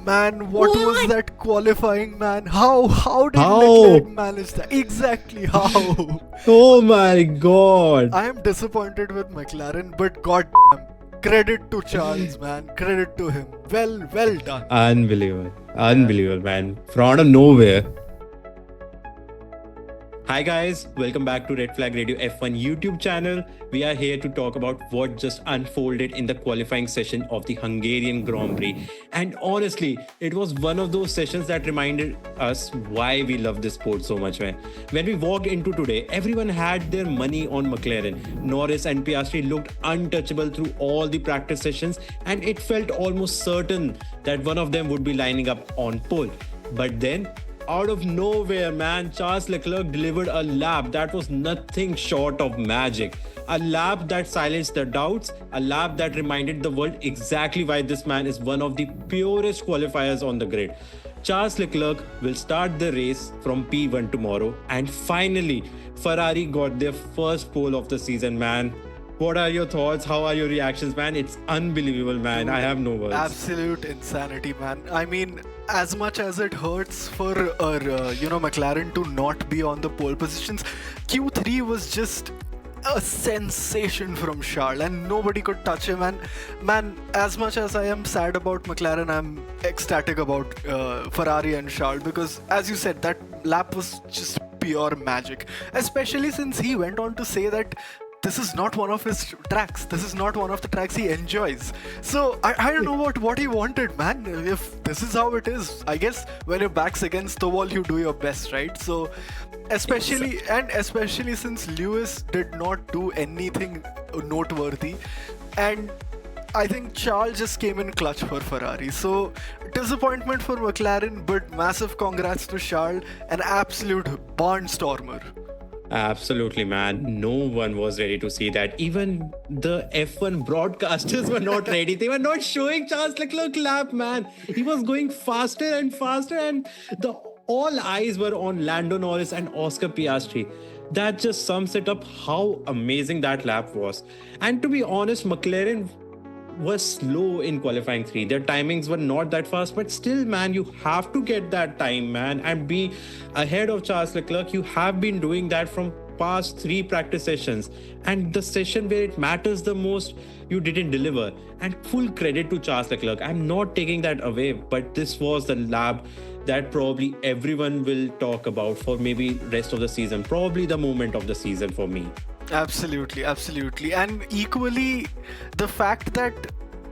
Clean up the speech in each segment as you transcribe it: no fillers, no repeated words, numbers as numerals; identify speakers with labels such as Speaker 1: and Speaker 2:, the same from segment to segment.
Speaker 1: Man, what was that qualifying, man? How did
Speaker 2: How?
Speaker 1: Leclerc manage that? Exactly how?
Speaker 2: Oh my god.
Speaker 1: I am disappointed with McLaren, but god damn, credit to Charles, man. Credit to him. Well done.
Speaker 2: Unbelievable. Unbelievable, man. From out of nowhere. Hi guys, welcome back to Red Flag Radio F1 YouTube channel. We are here to talk about what just unfolded in the qualifying session of the Hungarian Grand Prix. And honestly, it was one of those sessions that reminded us why we love this sport so much, man. When we walked into today, everyone had their money on McLaren. Norris and Piastri looked untouchable through all the practice sessions, and it felt almost certain that one of them would be lining up on pole. But then out of nowhere, man, Charles Leclerc delivered a lap that was nothing short of magic. A lap that silenced the doubts, a lap that reminded the world exactly why this man is one of the purest qualifiers on the grid. Charles Leclerc will start the race from P1 tomorrow, and finally, Ferrari got their first pole of the season, man. What are your thoughts? How are your reactions, man? It's unbelievable, man. I have no words.
Speaker 1: Absolute insanity, man. I mean, as much as it hurts for McLaren to not be on the pole positions, Q3 was just a sensation from Charles, and nobody could touch him. And man, as much as I am sad about McLaren, I'm ecstatic about Ferrari and Charles, because as you said, that lap was just pure magic, especially since he went on to say that this is not one of his tracks. This is not one of the tracks he enjoys. So I don't know what he wanted, man. If this is how it is, I guess when your back's against the wall, you do your best, right? So especially since Lewis did not do anything noteworthy, and I think Charles just came in clutch for Ferrari. So disappointment for McLaren, but massive congrats to Charles, an absolute barnstormer.
Speaker 2: Absolutely, man. No one was ready to see that. Even the F1 broadcasters were not ready. They were not showing Charles Leclerc lap, man. He was going faster and faster, and all eyes were on Lando Norris and Oscar Piastri. That just sums it up how amazing that lap was. And to be honest, McLaren was slow in qualifying 3. Their timings were not that fast, but still, man, you have to get that time, man, and be ahead of Charles Leclerc. You have been doing that from past 3 practice sessions, and the session where it matters the most, you didn't deliver. And full credit to Charles Leclerc. I'm not taking that away, but this was the lap that probably everyone will talk about for maybe rest of the season, probably the moment of the season for me.
Speaker 1: Absolutely. And equally, the fact that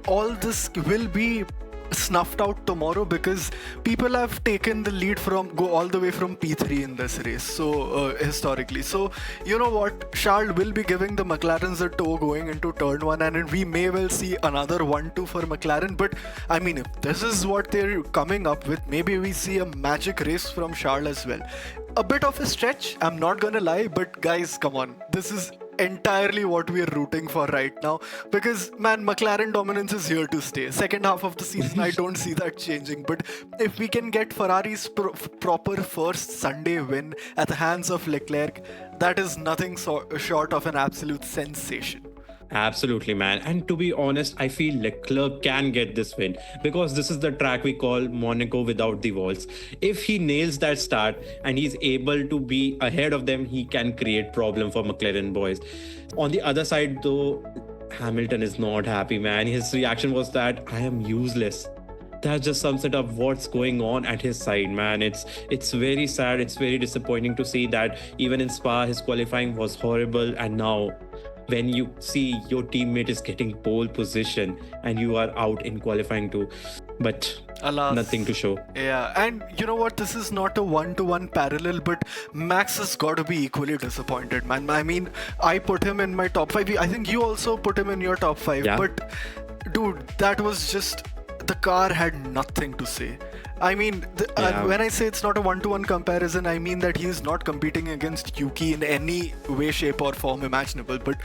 Speaker 1: all this will be snuffed out tomorrow, because people have taken the lead go all the way from P3 in this race, so historically. So you know what, Charles will be giving the McLarens a toe going into turn 1, and we may well see another 1-2 for McLaren. But I mean, if this is what they're coming up with, maybe we see a magic race from Charles as well. A bit of a stretch, I'm not gonna lie, but guys, come on, this is entirely what we're rooting for right now, because man, McLaren dominance is here to stay. Second half of the season, I don't see that changing. But if we can get Ferrari's proper first Sunday win at the hands of Leclerc, that is nothing short of an absolute sensation.
Speaker 2: Absolutely, man. And to be honest, I feel Leclerc can get this win, because this is the track we call Monaco without the walls. If he nails that start and he's able to be ahead of them, he can create problem for McLaren boys. On the other side, though, Hamilton is not happy, man. His reaction was that I am useless. That just sums it up what's going on at his side, man. It's very sad. It's very disappointing to see that even in Spa, his qualifying was horrible, and now when you see your teammate is getting pole position and you are out in qualifying too, but
Speaker 1: Alas,
Speaker 2: nothing to show.
Speaker 1: Yeah, and you know what? This is not a 1-to-1 parallel, but Max has got to be equally disappointed, man. I mean, I put him in my top 5. I think you also put him in your top 5.
Speaker 2: Yeah.
Speaker 1: But dude, that was just, the car had nothing to say. I mean, when I say it's not a 1-to-1 comparison, I mean that he is not competing against Yuki in any way, shape or form imaginable. But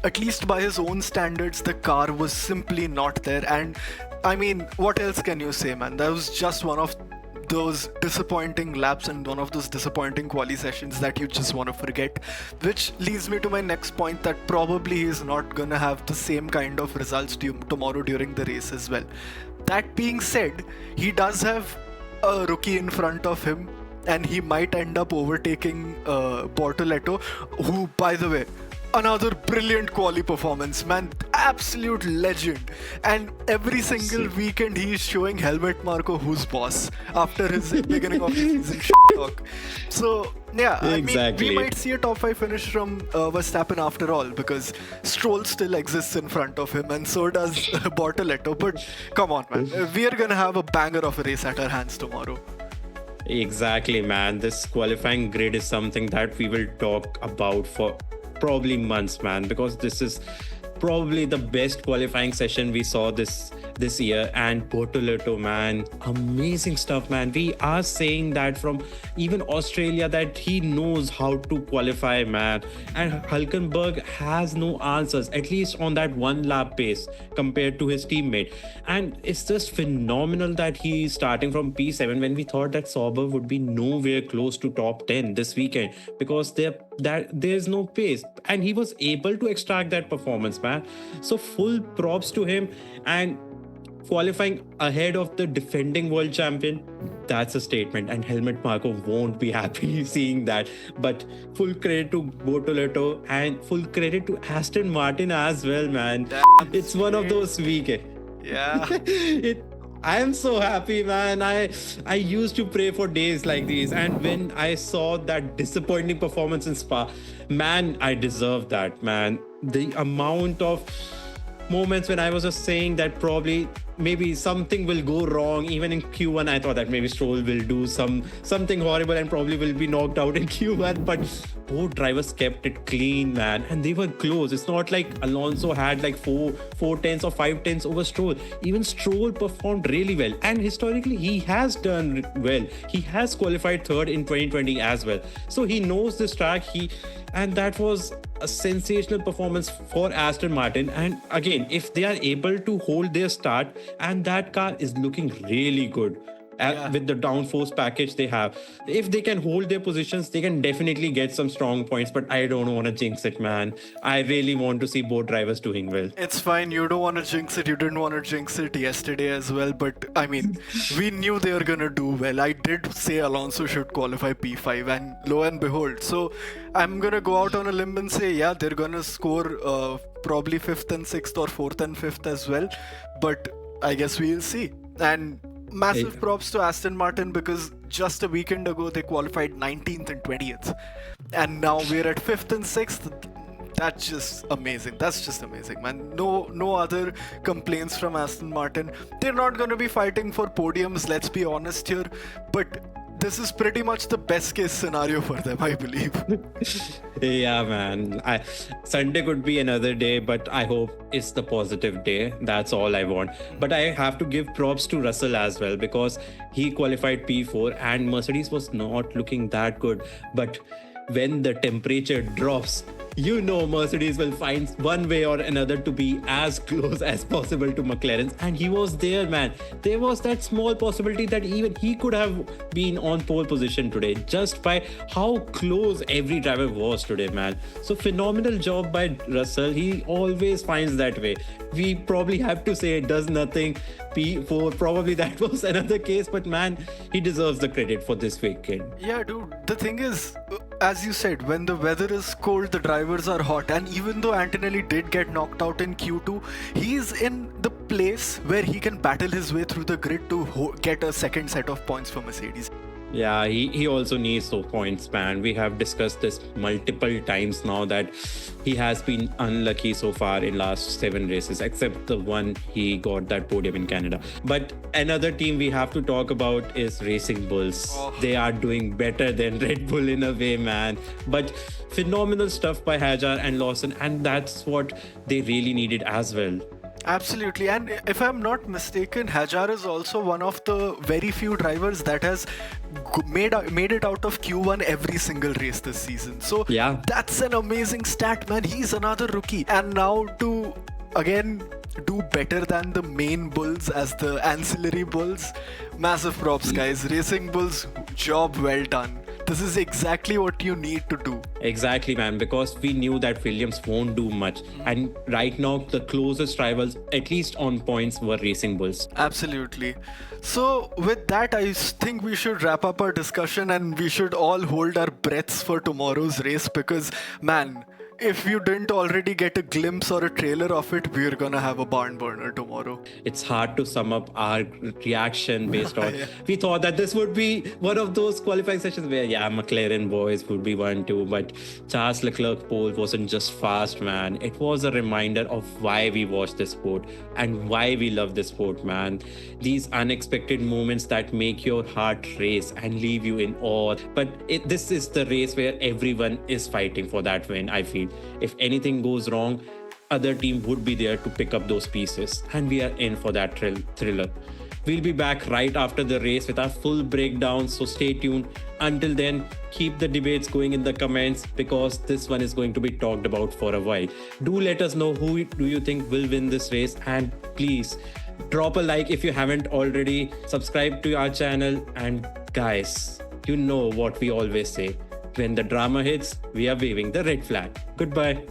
Speaker 1: at least by his own standards, the car was simply not there. And I mean, what else can you say, man? That was just one of those disappointing laps and one of those disappointing quali sessions that you just want to forget. Which leads me to my next point, that probably he's not gonna have the same kind of results tomorrow during the race as well. That being said, he does have a rookie in front of him, and he might end up overtaking Bortoleto, who, by the way, another brilliant quali performance, man, absolute legend. And every single weekend he is showing Helmut Marko who's boss after his beginning of the season shit talk. So yeah,
Speaker 2: Exactly.
Speaker 1: I mean, we might see a top 5 finish from Verstappen after all, because Stroll still exists in front of him, and so does Bortoleto. But come on, man, we are gonna have a banger of a race at our hands tomorrow.
Speaker 2: Exactly, man. This qualifying grid is something that we will talk about for probably months, man, because this is probably the best qualifying session we saw this year. And Bortoleto, man, amazing stuff, man. We are saying that from even Australia that he knows how to qualify, man. And Hulkenberg has no answers, at least on that one lap pace compared to his teammate. And it's just phenomenal that he's starting from P7 when we thought that Sauber would be nowhere close to top 10 this weekend, because there's no pace, and he was able to extract that performance, man. So full props to him. And qualifying ahead of the defending world champion, that's a statement, and Helmut Marko won't be happy seeing that. But full credit to Bortoleto and full credit to Aston Martin as well, man. It's one of those weekends.
Speaker 1: Yeah.
Speaker 2: I am so happy, man. I used to pray for days like these, and when I saw that disappointing performance in Spa, man, I deserve that, man. The amount of moments when I was just saying that probably maybe something will go wrong. Even in Q1, I thought that maybe Stroll will do something horrible and probably will be knocked out in Q1. But both drivers kept it clean, man, and they were close. It's not like Alonso had like four tenths or 5 tenths over Stroll. Even Stroll performed really well, and historically he has done well. He has qualified third in 2020 as well, so he knows this track. And that was a sensational performance for Aston Martin. And again, if they are able to hold their start, and that car is looking really good with the downforce package they have, if they can hold their positions, they can definitely get some strong points. But I don't want to jinx it, man. I really want to see both drivers doing well.
Speaker 1: It's fine, you don't want to jinx it. You didn't want to jinx it yesterday as well, but I mean, we knew they were gonna do well. I did say Alonso should qualify P5, and lo and behold. So I'm gonna go out on a limb and say, yeah, they're gonna score probably 5th and 6th or 4th and 5th as well, but I guess we'll see. And massive props to Aston Martin, because just a weekend ago they qualified 19th and 20th, and now we're at 5th and 6th. That's just amazing. That's just amazing, man. No other complaints from Aston Martin. They're not going to be fighting for podiums, let's be honest here, but this is pretty much the best case scenario for them, I believe.
Speaker 2: Yeah, man. Sunday could be another day, but I hope it's the positive day. That's all I want. But I have to give props to Russell as well, because he qualified P4 and Mercedes was not looking that good. But when the temperature drops, you know Mercedes will find one way or another to be as close as possible to McLaren's. And he was there, man. There was that small possibility that even he could have been on pole position today, just by how close every driver was today, man. So phenomenal job by Russell. He always finds that way. We probably have to say it does nothing. P4, probably that was another case, but man, he deserves the credit for this weekend.
Speaker 1: Yeah, dude. The thing is, as you said, when the weather is cold, the drivers are hot. And even though Antonelli did get knocked out in Q2, he's in the place where he can battle his way through the grid to get a second set of points for Mercedes.
Speaker 2: Yeah, he also needs those points, man. We have discussed this multiple times now that he has been unlucky so far in last 7 races, except the one he got that podium in Canada. But another team we have to talk about is Racing Bulls.
Speaker 1: Oh.
Speaker 2: They are doing better than Red Bull in a way, man. But phenomenal stuff by Hajar and Lawson, and that's what they really needed as well.
Speaker 1: Absolutely, and if I'm not mistaken, Hajar is also one of the very few drivers that has made it out of Q1 every single race this season. So
Speaker 2: yeah,
Speaker 1: that's an amazing stat, man. He's another rookie, and now to again do better than the main bulls as the ancillary bulls, massive props, guys. Racing bulls, job well done. This is exactly what you need to do.
Speaker 2: Exactly, man, because we knew that Williams won't do much. And right now, the closest rivals, at least on points, were Racing Bulls.
Speaker 1: Absolutely. So, with that, I think we should wrap up our discussion and we should all hold our breaths for tomorrow's race because, man, if you didn't already get a glimpse or a trailer of it, we're gonna have a barn burner tomorrow.
Speaker 2: It's hard to sum up our reaction based on. We thought that this would be one of those qualifying sessions where, yeah, McLaren boys would be 1-2, but Charles Leclerc pole wasn't just fast, man. It was a reminder of why we watch this sport and why we love this sport, man. These unexpected moments that make your heart race and leave you in awe. But this is the race where everyone is fighting for that win, I feel. If anything goes wrong, other team would be there to pick up those pieces, and we are in for that thriller. We'll be back right after the race with our full breakdown, so stay tuned. Until then, keep the debates going in the comments because this one is going to be talked about for a while. Do let us know who do you think will win this race, and please drop a like if you haven't already. Subscribe to our channel, and guys, you know what we always say. When the drama hits, we are waving the red flag. Goodbye.